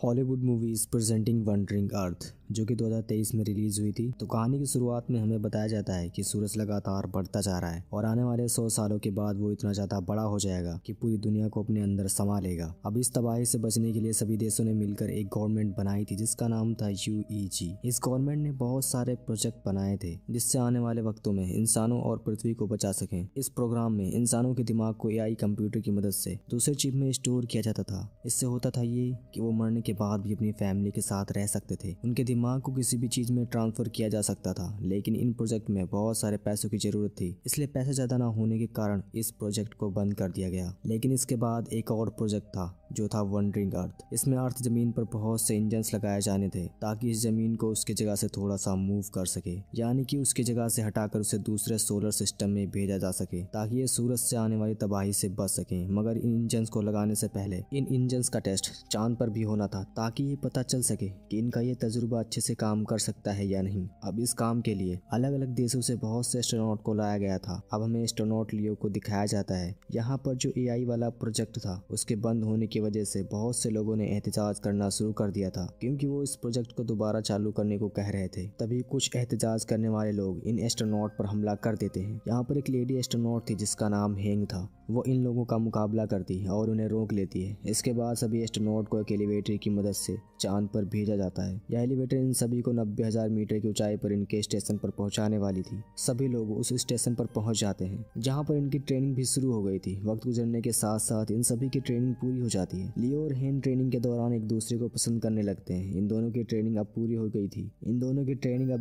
Hollywood movies presenting wondering अर्थ जो कि 2023 में रिलीज हुई थी। तो कहानी की शुरुआत में हमें बताया जाता है कि सूरज लगातार बढ़ता जा रहा है और आने वाले 100 सालों के बाद वो इतना ज्यादा बड़ा हो जाएगा कि पूरी दुनिया को अपने अंदर समा लेगा। अब इस तबाही से बचने के लिए सभी देशों ने मिलकर एक गवर्नमेंट बनाई थी जिसका नाम था UEG। इस गवर्नमेंट ने बहुत सारे प्रोजेक्ट बनाए थे जिससे आने वाले वक्तों में इंसानों और पृथ्वी को बचा सकें। इस प्रोग्राम में इंसानों के दिमाग को AI कंप्यूटर की मदद से दूसरे चिप में स्टोर किया जाता था। इससे होता था ये कि वो मरने के बाद भी अपनी फैमिली के साथ रह सकते थे। उनके दिमाग को किसी भी चीज में ट्रांसफर किया जा सकता था, लेकिन इन प्रोजेक्ट में बहुत सारे पैसों की जरूरत थी, इसलिए पैसे ज्यादा ना होने के कारण इस प्रोजेक्ट को बंद कर दिया गया। लेकिन इसके बाद एक और प्रोजेक्ट था जो था वंडरिंग अर्थ। इसमें अर्थ जमीन पर बहुत से इंजन्स लगाए जाने थे ताकि इस जमीन को उसकी जगह से थोड़ा सा मूव कर सके, यानी कि उसकी जगह से हटाकर उसे दूसरे सोलर सिस्टम में भेजा जा सके ताकि ये सूरज से आने वाली तबाही से बच सके। मगर इन इंजन्स को लगाने से पहले इन इंजन्स का टेस्ट चांद पर भी होना था ताकि ये पता चल सके कि इनका ये तजुर्बा अच्छे से काम कर सकता है या नहीं। अब इस काम के लिए अलग अलग देशों से बहुत से एस्ट्रोनॉट को लाया गया था। अब हमें एस्ट्रोनॉट लियो को दिखाया जाता है। यहाँ पर जो AI वाला प्रोजेक्ट था उसके बंद होने की वजह से बहुत से लोगों ने एहतजाज करना शुरू कर दिया था क्योंकि वो इस प्रोजेक्ट को दोबारा चालू करने को कह रहे थे। तभी कुछ एहतजाज करने वाले लोग इन एस्ट्रोनॉट पर हमला कर देते हैं। यहाँ पर एक लेडी एस्ट्रोनॉट थी जिसका नाम हेंग था। वो इन लोगों का मुकाबला करती है और उन्हें रोक लेती है। इसके बाद सभी एस्ट्रोनॉट को एक एलिवेटर की मदद से चांद पर भेजा जाता है। यह एलिवेटर इन सभी को 90,000 मीटर की ऊंचाई पर इनके स्टेशन पर पहुंचाने वाली थी। सभी लोग उस स्टेशन पर पहुंच जाते हैं जहां पर इनकी ट्रेनिंग भी शुरू हो गई थी। वक्त गुजरने के साथ साथ इन सभी की ट्रेनिंग पूरी हो जाती है। लियो और हेन ट्रेनिंग के दौरान एक दूसरे को पसंद करने लगते हैं। इन दोनों की ट्रेनिंग अब पूरी हो गई थी।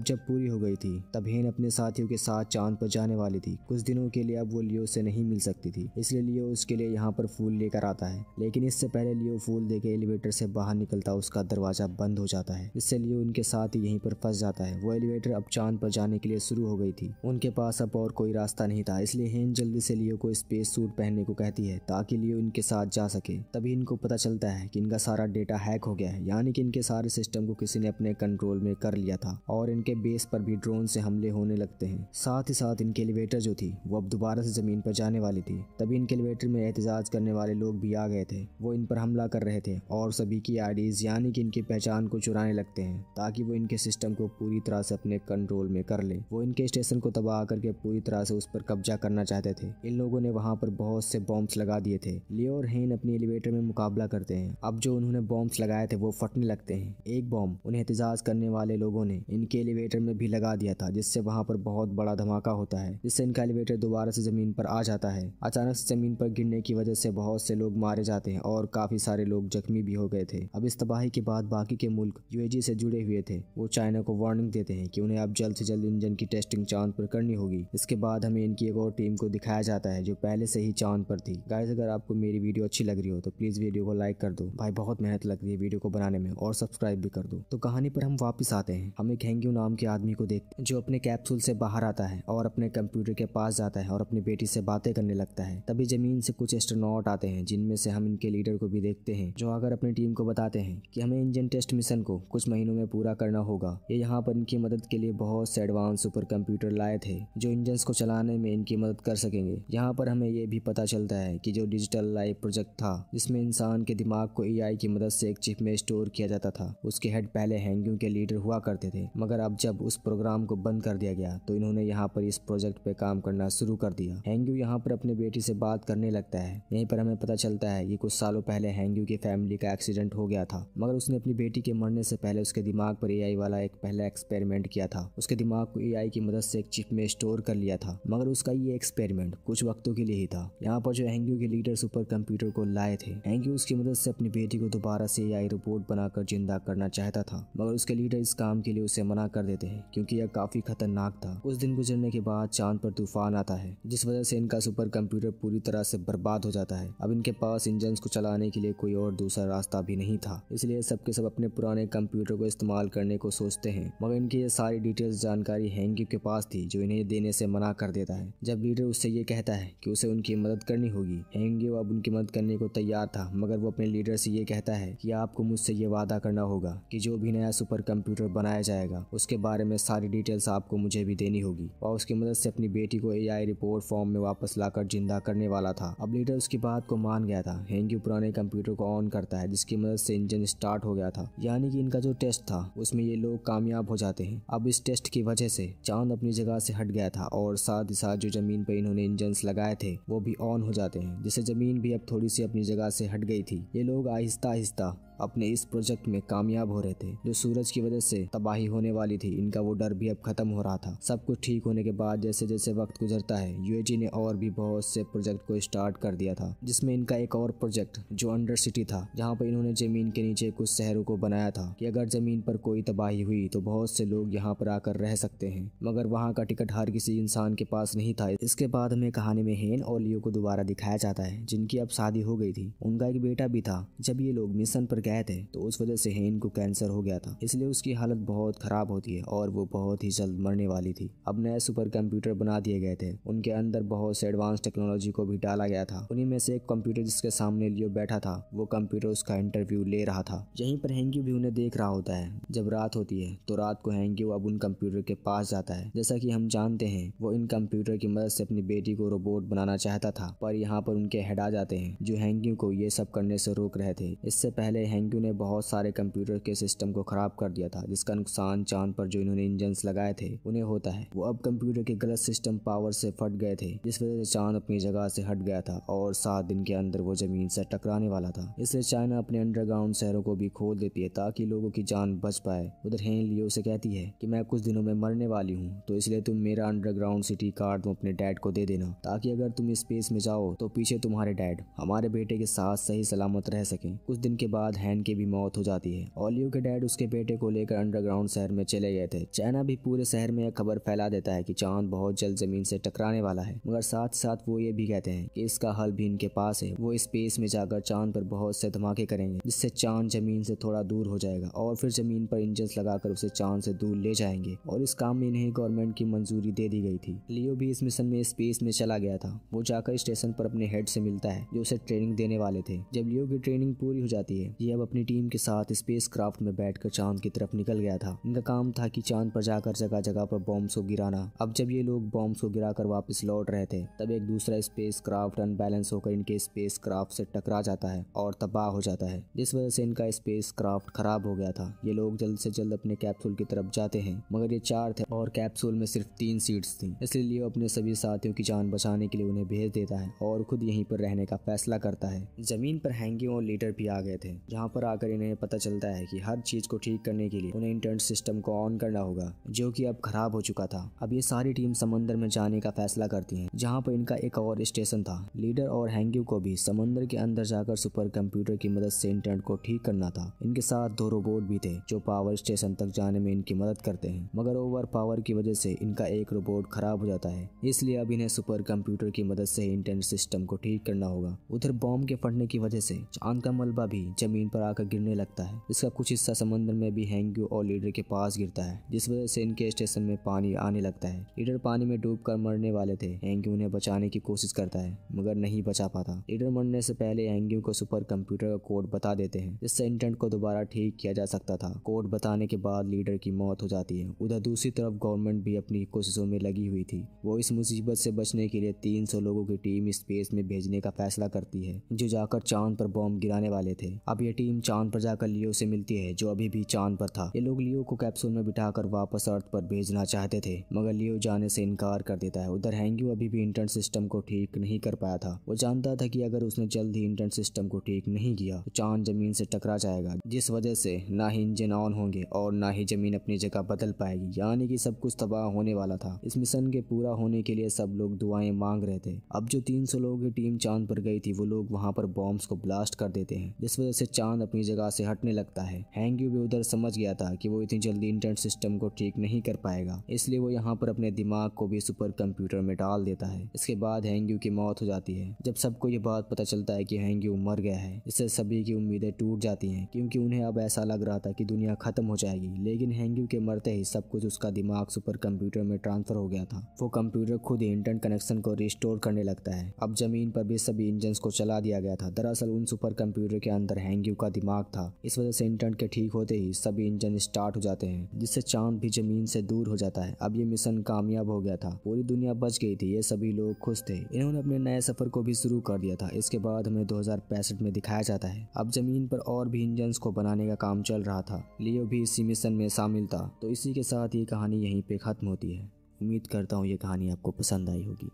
जब पूरी हो गई थी तब हेन अपने साथियों के साथ चांद पर जाने वाली थी। कुछ दिनों के लिए अब वो लियो से नहीं मिल सकती थी, इसलिए लियो उसके लिए यहाँ पर फूल लेकर आता है। लेकिन इससे पहले लियो फूल देके एलिवेटर से बाहर निकलता उसका दरवाजा बंद हो जाता है, जिससे लियो उनके साथ ही यहीं पर फंस जाता है। वो एलिवेटर अब चांद पर जाने के लिए शुरू हो गई थी। उनके पास अब और कोई रास्ता नहीं था, इसलिए हेन जल्दी से लियो को स्पेस सूट पहनने को कहती है ताकि लियो इनके साथ जा सके। तभी इनको पता चलता है कि इनका सारा डेटा हैक हो गया है, यानी कि इनके सारे सिस्टम को किसी ने अपने कंट्रोल में कर लिया था और इनके बेस पर भी ड्रोन से हमले होने लगते हैं। साथ ही साथ इनके एलिवेटर जो थी वो अब दोबारा से जमीन पर जाने वाली थी। तभी इनके एलिवेटर में एहतजाज करने वाले लोग भी आ गए थे। वो इन पर हमला कर रहे थे और सभी की आईडीज यानी कि इनकी पहचान को चुराने लगते हैं ताकि वो इनके सिस्टम को पूरी तरह से अपने कंट्रोल में कर ले। वो इनके स्टेशन को तबाह करके पूरी तरह से उस पर कब्जा करना चाहते थे। इन लोगों ने वहां पर बहुत से बॉम्ब्स लगा दिए थे। लियो और हेन अपनी एलिवेटर में मुकाबला करते हैं। अब जो उन्होंने बॉम्ब्स लगाए थे वो फटने लगते हैं। एक बॉम्ब उन्हें एहतजाज करने वाले लोगों ने इनके एलिवेटर में भी लगा दिया था, जिससे वहां पर बहुत बड़ा धमाका होता है, जिससे इनका एलिवेटर दोबारा से जमीन पर आ जाता है। अचानक से जमीन पर गिरने की वजह से बहुत से लोग मारे जाते हैं और काफी सारे लोग जख्मी भी हो गए थे। अब इस तबाही के बाद बाकी के मुल्क UEG से जुड़े हुए थे। वो चाइना को वार्निंग देते हैं कि उन्हें अब जल्द से जल्द इंजन की टेस्टिंग चांद पर करनी होगी। इसके बाद हमें इनकी एक और टीम को दिखाया जाता है जो पहले से ही चांद पर थी। गाइस, अगर आपको मेरी वीडियो अच्छी लग रही हो तो प्लीज वीडियो को लाइक कर दो। भाई बहुत मेहनत लग रही है वीडियो को बनाने में, और सब्सक्राइब भी कर दो। तो कहानी पर हम वापस आते हैं। हम एक हेंग्यू नाम के आदमी को देखते हैं जो अपने कैप्सूल से बाहर आता है और अपने कंप्यूटर के पास जाता है और अपनी बेटी से बातें करने लगता है। तभी जमीन से कुछ एस्ट्रोनॉट आते हैं जिनमें से हम इनके लीडर को भी देखते हैं जो आकर अपनी टीम को बताते हैं कि हमें इंजन टेस्ट मिशन को कुछ महीनों में पूरा करना होगा। ये यहाँ पर इनकी मदद के लिए बहुत से एडवांस सुपर कंप्यूटर लाए थे जो इंजन को चलाने में इनकी मदद कर सकेंगे। यहाँ पर हमें ये भी पता चलता है कि जो डिजिटल लाइफ प्रोजेक्ट था जिसमें इंसान के दिमाग को AI की मदद से एक चिप में स्टोर किया जाता था, उसके हेड पहले हेंग्यू के लीडर हुआ करते थे। मगर अब जब उस प्रोग्राम को बंद कर दिया गया तो इन्होंने यहाँ पर इस प्रोजेक्ट पे काम करना शुरू कर दिया। हेंग्यू यहाँ पर अपनी बेटी से बात करने लगता है। यहीं पर हमें पता चलता है कि कुछ सालों पहले हेंग्यू की फैमिली का एक्सीडेंट हो गया था, मगर उसने अपनी बेटी के मरने से पहले उसके दिमाग पर AI वाला एक पहला एक्सपेरिमेंट किया था। उसके दिमाग को AI की मदद से एक चिप में स्टोर कर लिया था, मगर उसका ये एक्सपेरिमेंट कुछ वक्तों के लिए ही था। यहाँ पर जो हेंग्यू के लीडर सुपर कंप्यूटर को लाए थे, हेंग्यू उसकी मदद से अपनी बेटी को दोबारा से AI रोबोट बनाकर जिंदा करना चाहता था, मगर उसके लीडर इस काम के लिए उसे मना कर देते हैं क्योंकि यह काफी खतरनाक था। कुछ दिन गुजरने के बाद चांद पर तूफान आता है जिस वजह से इनका सुपर कंप्यूटर पूरी तरह से बर्बाद हो जाता है। अब इनके पास इंजन को चलाने के लिए कोई और दूसरा रास्ता भी नहीं था, इसलिए सबके सब अपने पुराने कंप्यूटर को इस्तेमाल करने को सोचते हैं। मगर इनकी ये सारी डिटेल्स जानकारी हेंग्यू के पास थी जो इन्हें देने से मना कर देता है। जब लीडर उससे ये कहता है कि उसे उनकी मदद करनी होगी, हेंग्यू अब उनकी मदद करने को तैयार था था, मगर वो अपने लीडर से ये कहता है कि आपको मुझसे ये वादा करना होगा कि जो भी नया सुपर कंप्यूटर बनाया जाएगा उसके बारे में सारी डिटेल्स आपको मुझे भी देनी होगी। और उसकी मदद से अपनी बेटी को AI रिपोर्ट फॉर्म में वापस लाकर जिंदा करने वाला था। अब लीडर उसकी बात को मान गया था। हेंग्यू पुराने कंप्यूटर को ऑन करता है जिसकी मदद से इंजन स्टार्ट हो गया था, यानी कि इनका जो टेस्ट था उसमें ये लोग कामयाब हो जाते हैं। अब इस टेस्ट की वजह से चांद अपनी जगह से हट गया था और साथ ही साथ जो जमीन पर इन्होंने इंजन्स लगाए थे वो भी ऑन हो जाते हैं, जिससे जमीन भी अब थोड़ी सी अपनी जगह से हट गई थी। ये लोग आहिस्ता आहिस्ता अपने इस प्रोजेक्ट में कामयाब हो रहे थे। जो सूरज की वजह से तबाही होने वाली थी, इनका वो डर भी अब खत्म हो रहा था। सब कुछ ठीक होने के बाद जैसे जैसे वक्त गुजरता है, यूएजी ने और भी बहुत से प्रोजेक्ट को स्टार्ट कर दिया था, जिसमें इनका एक और प्रोजेक्ट जो अंडर सिटी था, जहाँ पर इन्होंने जमीन के नीचे कुछ शहरों को बनाया था कि अगर जमीन पर कोई तबाही हुई तो बहुत से लोग यहाँ पर आकर रह सकते हैं, मगर वहाँ का टिकट हर किसी इंसान के पास नहीं था। इसके बाद हमें कहानी में हेन और लियो को दोबारा दिखाया जाता है, जिनकी अब शादी हो गई थी। उनका एक बेटा भी था। जब ये लोग मिशन पर गए थे तो उस वजह से हेन को कैंसर हो गया था, इसलिए उसकी हालत बहुत खराब होती है और वो बहुत ही जल्द मरने वाली थी। अब नए सुपर कंप्यूटर बना दिए गए थे, उनके अंदर बहुत से एडवांस टेक्नोलॉजी को भी डाला गया था। उन्हीं में से एक कंप्यूटर जिसके सामने लियो बैठा था, वो कंप्यूटर उसका इंटरव्यू ले रहा था। यहीं पर हेंग्यू भी उन्हें देख रहा होता है। जब रात होती है तो रात को हेंग्यू अब उन कंप्यूटर के पास जाता है। जैसा कि हम जानते हैं, वो इन कंप्यूटर की मदद से अपनी बेटी को रोबोट बनाना चाहता था, पर यहाँ पर उनके हेड आ जाते हैं जो हेंग्यू को ये सब करने से रोक रहे थे। इससे पहले हेंग्यू ने बहुत सारे कंप्यूटर के सिस्टम को खराब कर दिया था, जिसका नुकसान चांद पर जो इन्होंने इंजन्स लगाए थे उन्हें होता है। वो अब कंप्यूटर के गलत सिस्टम पावर से फट गए थे, जिस वजह से चांद अपनी जगह से हट गया था और 7 दिन के अंदर वो जमीन से टकराने वाला था। इसलिए चाइना अपने अंडरग्राउंड शहरों को भी खोल देती है ताकि लोगों की जान बच पाए। उधर हेन लियो से कहती है कि मैं कुछ दिनों में मरने वाली हूँ, तो इसलिए तुम मेरा अंडरग्राउंड सिटी कार्ड तुम अपने डैड को दे देना, ताकि अगर तुम स्पेस में जाओ तो पीछे तुम्हारे डैड हमारे बेटे के साथ सही सलामत रह सकें। कुछ दिन के बाद हैन की भी मौत हो जाती है और लियो के डैड उसके बेटे को लेकर अंडरग्राउंड शहर में चले गए थे। चाइना भी पूरे शहर में एक खबर फैला देता है कि चांद बहुत जल्द जमीन से टकराने वाला है, मगर साथ साथ वो ये भी कहते हैं कि इसका हल भी इनके पास है। वो स्पेस में जाकर चांद पर बहुत से धमाके करेंगे, जिससे चांद जमीन से थोड़ा दूर हो जाएगा और फिर जमीन पर इंजन्स लगाकर उसे चांद से दूर ले जाएंगे। और इस काम में इन्हें गवर्नमेंट की मंजूरी दे दी गई थी। लियो भी इस मिशन में स्पेस में चला गया था। वो जाकर स्टेशन पर अपने हेड से मिलता है जो उसे ट्रेनिंग देने वाले थे। जब लियो की ट्रेनिंग पूरी हो जाती है, ये अब अपनी टीम के साथ स्पेस क्राफ्ट में बैठकर चांद की तरफ निकल गया था। इनका काम था कि चांद पर जाकर जगह जगह पर बॉम्ब्स को गिराना। अब जब ये लोग बॉम्ब्स को गिराकर वापस लौट रहे थे, तब एक दूसरा स्पेस क्राफ्ट अनबैलेंस होकर इनके स्पेस क्राफ्ट से टकरा जाता है और तबाह हो जाता है, जिस वजह से इनका स्पेस क्राफ्ट खराब हो गया था। ये लोग जल्द से जल्द अपने कैप्सूल की तरफ जाते हैं, मगर ये 4 थे और कैप्सूल में सिर्फ 3 सीट्स थी। इसलिए लियो अपने सभी साथियों की जान बचाने के लिए उन्हें भेज देता है और खुद यहीं पर रहने का फैसला करता है। जमीन पर हैंग्यू और लीडर भी आ गए थे, जहाँ पर आकर इन्हें पता चलता है कि हर चीज को ठीक करने के लिए उन्हें इंटरनेट सिस्टम को ऑन करना होगा, जो कि अब खराब हो चुका था। अब ये सारी टीम समंदर में जाने का फैसला करती है, जहाँ पर इनका एक और स्टेशन था। लीडर और हैंग्यू को भी समंदर के अंदर जाकर सुपर कंप्यूटर की मदद से इंटरनेट को ठीक करना था। इनके साथ 2 रोबोट भी थे जो पावर स्टेशन तक जाने में इनकी मदद करते हैं, मगर ओवर पावर की वजह से इनका एक रोबोट खराब हो जाता है। इसलिए अब इन्हें सुपर कंप्यूटर की मदद से इंटरनेट सिस्टम को ठीक करना होगा। उधर बॉम्ब के फटने की वजह से चांद का मलबा भी जमीन पर आकर गिरने लगता है। इसका कुछ हिस्सा समंदर में भी हैंग्यू और लीडर के पास गिरता है, जिस वजह से इनके स्टेशन में पानी आने लगता है। लीडर पानी में डूबकर मरने वाले थे। हैंग्यू उन्हें बचाने की कोशिश करता है, मगर नहीं बचा पाता। लीडर मरने से पहले हैंग्यू को सुपर कंप्यूटर का कोड बता देते हैं, जिससे इंटरनेट को दोबारा ठीक किया जा सकता था। कोड बताने के बाद लीडर की मौत हो जाती है। उधर दूसरी तरफ गवर्नमेंट भी अपनी कोशिशों में लगी हुई थी। वो इस मुसीबत से बचने के लिए 300 लोगों की टीम स्पेस में भेजने का फैसला करती है, जो जाकर चांद पर बॉम्ब गिराने वाले थे। अब ये टीम चांद पर जाकर लियो से मिलती है, जो अभी भी चांद पर था। ये लोग लियो को कैप्सूल में बिठाकर वापस अर्थ पर भेजना चाहते थे, मगर लियो जाने से इनकार कर देता है। उधर हैंग्यू अभी भी इंटरनेट सिस्टम को ठीक नहीं कर पाया था। वो जानता था कि अगर उसने जल्द ही इंटरनेट सिस्टम को ठीक नहीं किया तो चांद जमीन से टकरा जाएगा, जिस वजह से ना ही इंजन ऑन होंगे और ना ही जमीन अपनी जगह बदल पाएगी, यानी कि सब कुछ तबाह होने वाला था। इस मिशन के पूरा होने के लिए सब लोग दुआएं मांग रहे थे। अब जो 300 लोगों की टीम चांद पर गई थी, वो लोग वहां पर बॉम्ब्स को ब्लास्ट कर देते हैं, जिस वजह से चांद चांद अपनी जगह से हटने लगता है। हैंग्यू भी उधर समझ गया था कि वो इतनी जल्दी इंटरनेट सिस्टम को ठीक नहीं कर पाएगा, इसलिए वो यहाँ पर अपने दिमाग को भी सुपर कंप्यूटर में डाल देता है। इसके बाद हैंग्यू की मौत हो जाती है। जब सबको ये बात पता चलता है कि हैंग्यू मर गया है, इससे सभी की उम्मीदें टूट जाती हैं, क्योंकि उन्हें अब ऐसा लग रहा था कि दुनिया खत्म हो जाएगी। लेकिन हैंग्यू के मरते ही सब कुछ उसका दिमाग सुपर कंप्यूटर में ट्रांसफर हो गया था। वो कंप्यूटर खुद ही इंटरनेट कनेक्शन को रिस्टोर करने लगता है। अब जमीन पर भी सभी इंजन को चला दिया गया था। दरअसल उन सुपर कंप्यूटर के अंदर हैंग्यू का दिमाग था। इस वजह से इंटरनेट के ठीक होते ही सभी इंजन स्टार्ट हो जाते हैं, जिससे चांद भी जमीन से दूर हो जाता है। अब ये मिशन कामयाब हो गया था, पूरी दुनिया बच गई थी। ये सभी लोग खुश थे। इन्होंने अपने नए सफर को भी शुरू कर दिया था। इसके बाद हमें 2065 में दिखाया जाता है। अब जमीन पर और भी इंजन को बनाने का काम चल रहा था। लियो भी इसी मिशन में शामिल था। तो इसी के साथ ये कहानी यहीं पे खत्म होती है। उम्मीद करता हूँ ये कहानी आपको पसंद आई होगी।